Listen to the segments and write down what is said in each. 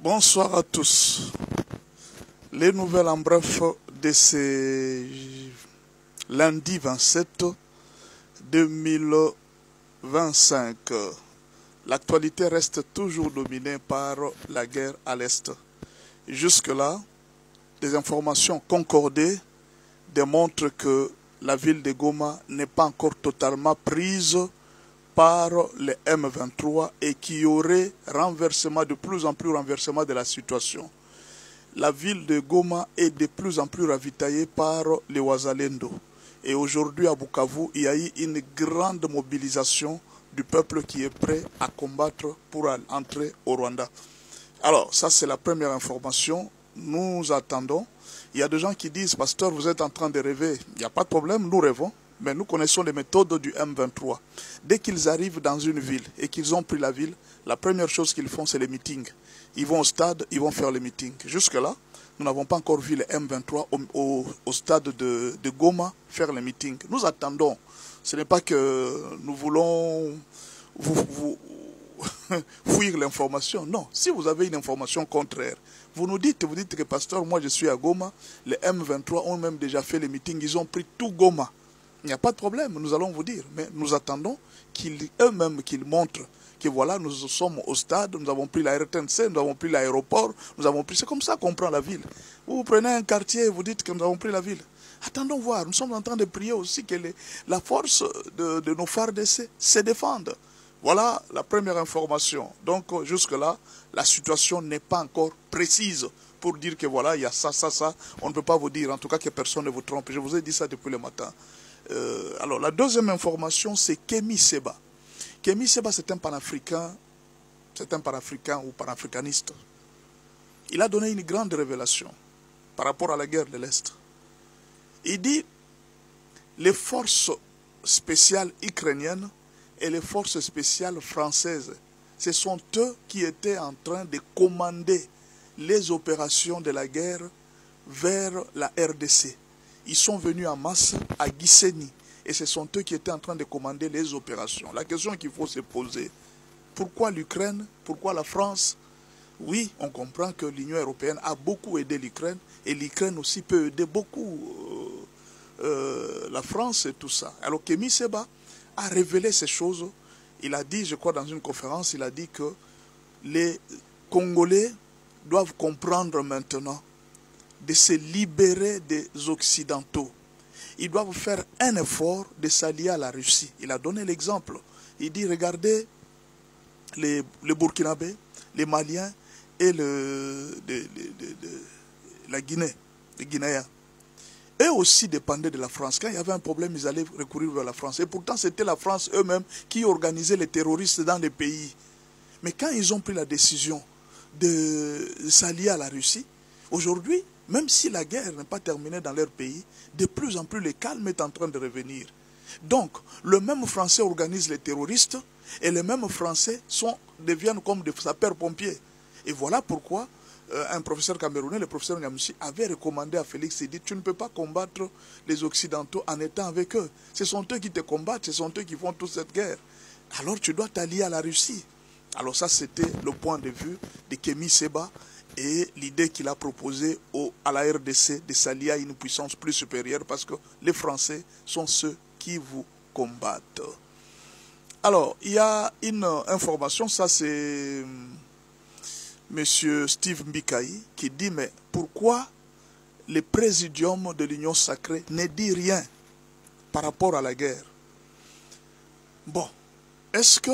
Bonsoir à tous. Les nouvelles en bref de ce lundi 27 2025. L'actualité reste toujours dominée par la guerre à l'Est. Jusque-là, des informations concordées démontrent que la ville de Goma n'est pas encore totalement prise par les M23 et qu'il y aurait renversement, de plus en plus renversement de la situation. La ville de Goma est de plus en plus ravitaillée par les Wazalendo. Et aujourd'hui à Bukavu, il y a eu une grande mobilisation du peuple qui est prêt à combattre pour entrer au Rwanda. Alors, ça c'est la première information. Nous attendons. Il y a des gens qui disent, pasteur, vous êtes en train de rêver. Il n'y a pas de problème, nous rêvons. Mais nous connaissons les méthodes du M23. Dès qu'ils arrivent dans une ville et qu'ils ont pris la ville, la première chose qu'ils font, c'est les meetings. Ils vont au stade, ils vont faire les meetings. Jusque-là, nous n'avons pas encore vu les M23 au stade de Goma faire les meetings. Nous attendons. Ce n'est pas que nous voulons vous fuir l'information. Non, si vous avez une information contraire, vous dites que pasteur, moi je suis à Goma, les M23 ont même déjà fait les meetings, ils ont pris tout Goma. Il n'y a pas de problème, nous allons vous dire, mais nous attendons eux-mêmes qu'ils montrent que voilà, nous sommes au stade, nous avons pris la RTNC, nous avons pris l'aéroport, nous avons pris... C'est comme ça qu'on prend la ville. Vous prenez un quartier et vous dites que nous avons pris la ville. Attendons voir, nous sommes en train de prier aussi que la force de nos FARDC se défende. Voilà la première information. Donc jusque-là, la situation n'est pas encore précise pour dire que voilà, il y a ça. On ne peut pas vous dire, en tout cas que personne ne vous trompe. Je vous ai dit ça depuis le matin. Alors la deuxième information, c'est Kémy Séba. Kémy Séba, c'est un panafricain ou panafricaniste. Il a donné une grande révélation par rapport à la guerre de l'Est. Il dit, les forces spéciales ukrainiennes et les forces spéciales françaises, ce sont eux qui étaient en train de commander les opérations de la guerre vers la RDC. Ils sont venus en masse à Gisenyi et ce sont eux qui étaient en train de commander les opérations. La question qu'il faut se poser, pourquoi l'Ukraine? Pourquoi la France? Oui, on comprend que l'Union européenne a beaucoup aidé l'Ukraine et l'Ukraine aussi peut aider beaucoup la France et tout ça. Alors Kémy Séba a révélé ces choses. Il a dit, je crois dans une conférence, il a dit que les Congolais doivent comprendre maintenant de se libérer des Occidentaux. Ils doivent faire un effort de s'allier à la Russie. Il a donné l'exemple. Il dit, regardez les Burkinabés, les Maliens et la Guinée, les Guinéens. Eux aussi dépendaient de la France. Quand il y avait un problème, ils allaient recourir vers la France. Et pourtant, c'était la France eux-mêmes qui organisait les terroristes dans les pays. Mais quand ils ont pris la décision de s'allier à la Russie, aujourd'hui, même si la guerre n'est pas terminée dans leur pays, de plus en plus le calme est en train de revenir. Donc, le même Français organise les terroristes et les mêmes Français deviennent comme des sapeurs-pompiers. Et voilà pourquoi un professeur camerounais, le professeur Nyamussi, avait recommandé à Félix, il dit, tu ne peux pas combattre les Occidentaux en étant avec eux. Ce sont eux qui te combattent, ce sont eux qui font toute cette guerre. Alors tu dois t'allier à la Russie. Alors ça, c'était le point de vue de Kémy Séba et l'idée qu'il a proposée à la RDC de s'allier à une puissance plus supérieure parce que les Français sont ceux qui vous combattent. Alors, il y a une information, ça c'est M. Steve Mbikaï qui dit, mais pourquoi le présidium de l'Union sacrée ne dit rien par rapport à la guerre? Bon, est-ce que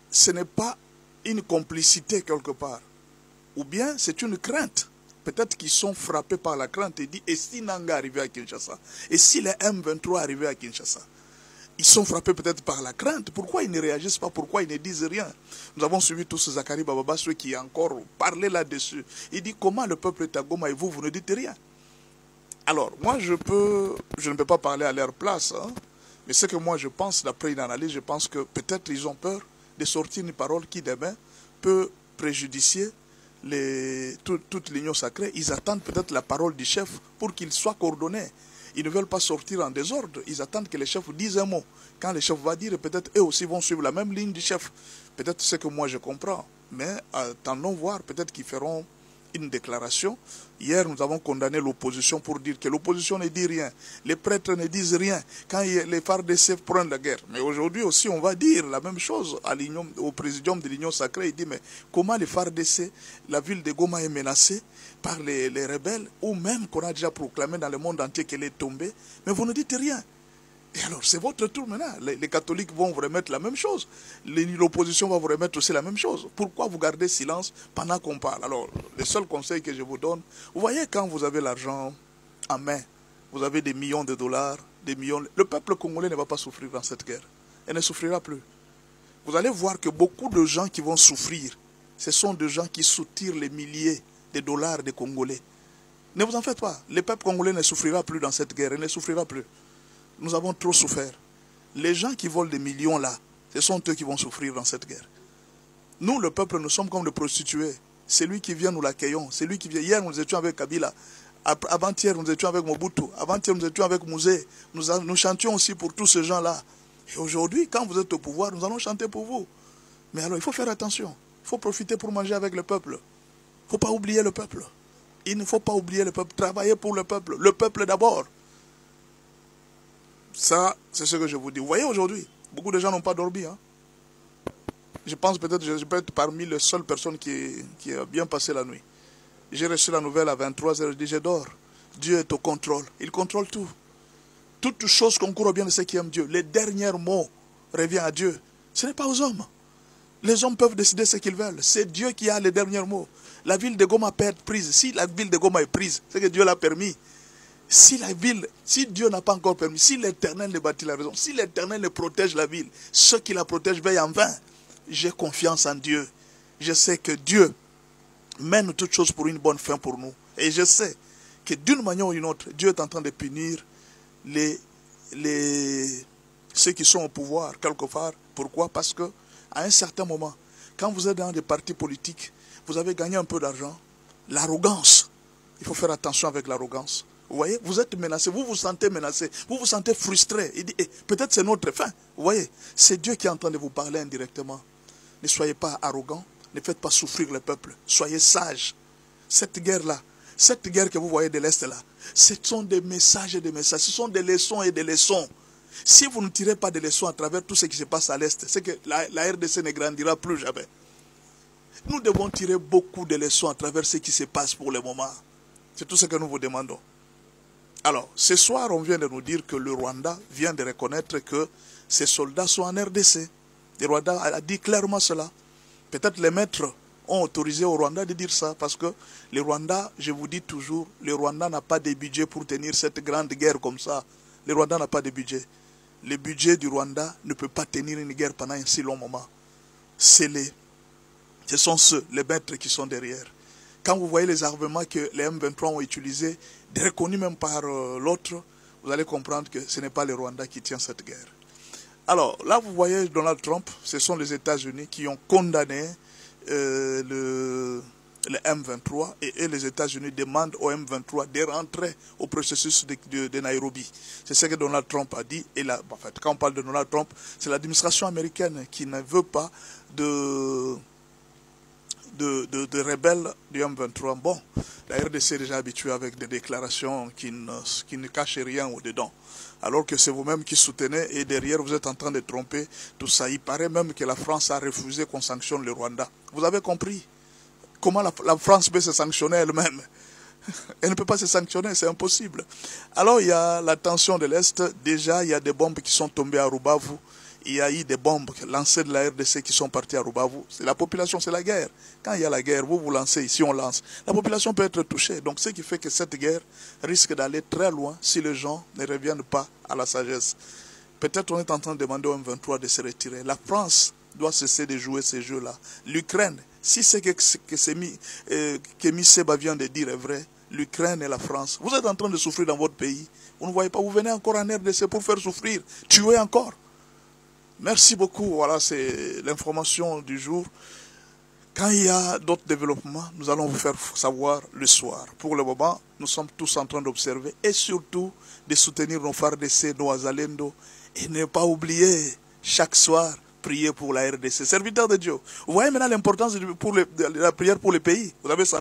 ce n'est pas une complicité quelque part? Ou bien c'est une crainte? Peut-être qu'ils sont frappés par la crainte et disent, et si Nanga arrivait à Kinshasa? Et si les M23 arrivaient à Kinshasa? Ils sont frappés peut-être par la crainte. Pourquoi ils ne réagissent pas? Pourquoi ils ne disent rien? Nous avons suivi tous Zakari Bababa, ceux qui encore parlaient là-dessus. Il dit, comment le peuple est à Goma et vous ne dites rien? Alors, moi, je ne peux pas parler à leur place, hein, mais ce que moi je pense, d'après une analyse, je pense que peut-être ils ont peur de sortir une parole qui demain peut préjudicier toute l'union sacrée. Ils attendent peut-être la parole du chef pour qu'il soit coordonné. Ils ne veulent pas sortir en désordre. Ils attendent que le chef dise un mot. Quand le chef va dire, peut-être eux aussi vont suivre la même ligne du chef. Peut-être ce que moi je comprends. Mais attendons voir, peut-être qu'ils feront une déclaration. Hier, nous avons condamné l'opposition pour dire que l'opposition ne dit rien. Les prêtres ne disent rien quand les FARDC prennent la guerre. Mais aujourd'hui aussi, on va dire la même chose au présidium de l'Union sacrée. Il dit, mais comment les FARDC, la ville de Goma est menacée par les rebelles, ou même qu'on a déjà proclamé dans le monde entier qu'elle est tombée, mais vous ne dites rien. Et alors, c'est votre tour maintenant. Les catholiques vont vous remettre la même chose. L'opposition va vous remettre aussi la même chose. Pourquoi vous gardez silence pendant qu'on parle? Alors, le seul conseil que je vous donne, vous voyez quand vous avez l'argent en main, vous avez des millions de dollars, des millions... Le peuple congolais ne va pas souffrir dans cette guerre. Il ne souffrira plus. Vous allez voir que beaucoup de gens qui vont souffrir, ce sont des gens qui soutirent les milliers de dollars des Congolais. Ne vous en faites pas. Le peuple congolais ne souffrira plus dans cette guerre. Il ne souffrira plus. Nous avons trop souffert. Les gens qui volent des millions là, ce sont eux qui vont souffrir dans cette guerre. Nous, le peuple, nous sommes comme des prostituées. C'est lui qui vient, nous l'accueillons. C'est lui qui vient. Hier, nous étions avec Kabila. Avant-hier, nous étions avec Mobutu. Avant-hier, nous étions avec Mouzé. Nous chantions aussi pour tous ces gens-là. Et aujourd'hui, quand vous êtes au pouvoir, nous allons chanter pour vous. Mais alors, il faut faire attention. Il faut profiter pour manger avec le peuple. Il ne faut pas oublier le peuple. Il ne faut pas oublier le peuple. Travailler pour le peuple. Le peuple d'abord. Ça, c'est ce que je vous dis. Vous voyez aujourd'hui, beaucoup de gens n'ont pas dormi. Hein? Je pense peut-être que je peux être parmi les seules personnes qui a bien passé la nuit. J'ai reçu la nouvelle à 23h, je dis, je dors. Dieu est au contrôle. Il contrôle tout. Toute chose concourt au bien de ceux qui aiment Dieu. Les derniers mots reviennent à Dieu. Ce n'est pas aux hommes. Les hommes peuvent décider ce qu'ils veulent. C'est Dieu qui a les derniers mots. La ville de Goma peut être prise. Si la ville de Goma est prise, c'est que Dieu l'a permis. Si la ville, si Dieu n'a pas encore permis, si l'Éternel ne bâtit la raison, si l'Éternel ne protège la ville, ceux qui la protègent veillent en vain. J'ai confiance en Dieu. Je sais que Dieu mène toutes choses pour une bonne fin pour nous. Et je sais que d'une manière ou d'une autre, Dieu est en train de punir ceux qui sont au pouvoir, quelque part. Pourquoi? Parce que à un certain moment, quand vous êtes dans des partis politiques, vous avez gagné un peu d'argent. L'arrogance, il faut faire attention avec l'arrogance. Vous voyez, vous êtes menacé, vous vous sentez menacé, vous vous sentez frustré. Il dit, peut-être c'est notre fin. Vous voyez, c'est Dieu qui est en train de vous parler indirectement. Ne soyez pas arrogants, ne faites pas souffrir le peuple. Soyez sages. Cette guerre-là, cette guerre que vous voyez de l'Est là, ce sont des messages et des messages, ce sont des leçons et des leçons. Si vous ne tirez pas des leçons à travers tout ce qui se passe à l'Est, c'est que la RDC ne grandira plus jamais. Nous devons tirer beaucoup de leçons à travers ce qui se passe pour le moment. C'est tout ce que nous vous demandons. Alors, ce soir, on vient de nous dire que le Rwanda vient de reconnaître que ses soldats sont en RDC. Le Rwanda a dit clairement cela. Peut-être les maîtres ont autorisé au Rwanda de dire ça, parce que le Rwanda, je vous dis toujours, le Rwanda n'a pas de budget pour tenir cette grande guerre comme ça. Le Rwanda n'a pas de budget. Le budget du Rwanda ne peut pas tenir une guerre pendant un si long moment. Ce sont ceux, les maîtres qui sont derrière. Quand vous voyez les armements que les M23 ont utilisés, reconnus même par l'autre, vous allez comprendre que ce n'est pas le Rwanda qui tient cette guerre. Alors, là, vous voyez Donald Trump, ce sont les États-Unis qui ont condamné le M23 et les États-Unis demandent au M23 de rentrer au processus de Nairobi. C'est ce que Donald Trump a dit. Et là, en fait, quand on parle de Donald Trump, c'est l'administration américaine qui ne veut pas de rebelles du M23. Bon, la RDC est déjà habituée avec des déclarations qui ne cachent rien au-dedans. Alors que c'est vous-même qui soutenez et derrière vous êtes en train de tromper tout ça. Il paraît même que la France a refusé qu'on sanctionne le Rwanda. Vous avez compris comment la France peut se sanctionner elle-même? Elle ne peut pas se sanctionner, c'est impossible. Alors il y a la tension de l'Est. Déjà, il y a des bombes qui sont tombées à Rubavu. Il y a eu des bombes lancées de la RDC qui sont parties à Rubavu. C'est la population, c'est la guerre. Quand il y a la guerre, vous lancez, ici on lance. La population peut être touchée. Donc ce qui fait que cette guerre risque d'aller très loin si les gens ne reviennent pas à la sagesse. Peut-être on est en train de demander au M23 de se retirer. La France doit cesser de jouer ces jeux-là. L'Ukraine, si c'est que Miseba vient de dire est vrai, l'Ukraine et la France, vous êtes en train de souffrir dans votre pays. Vous ne voyez pas, vous venez encore en RDC pour faire souffrir, tuer encore. Merci beaucoup, voilà, c'est l'information du jour. Quand il y a d'autres développements, nous allons vous faire savoir le soir. Pour le moment, nous sommes tous en train d'observer et surtout de soutenir nos FARDC, nos Azalendo et ne pas oublier chaque soir prier pour la RDC. Serviteur de Dieu. Vous voyez maintenant l'importance de la prière pour les pays. Vous avez ça.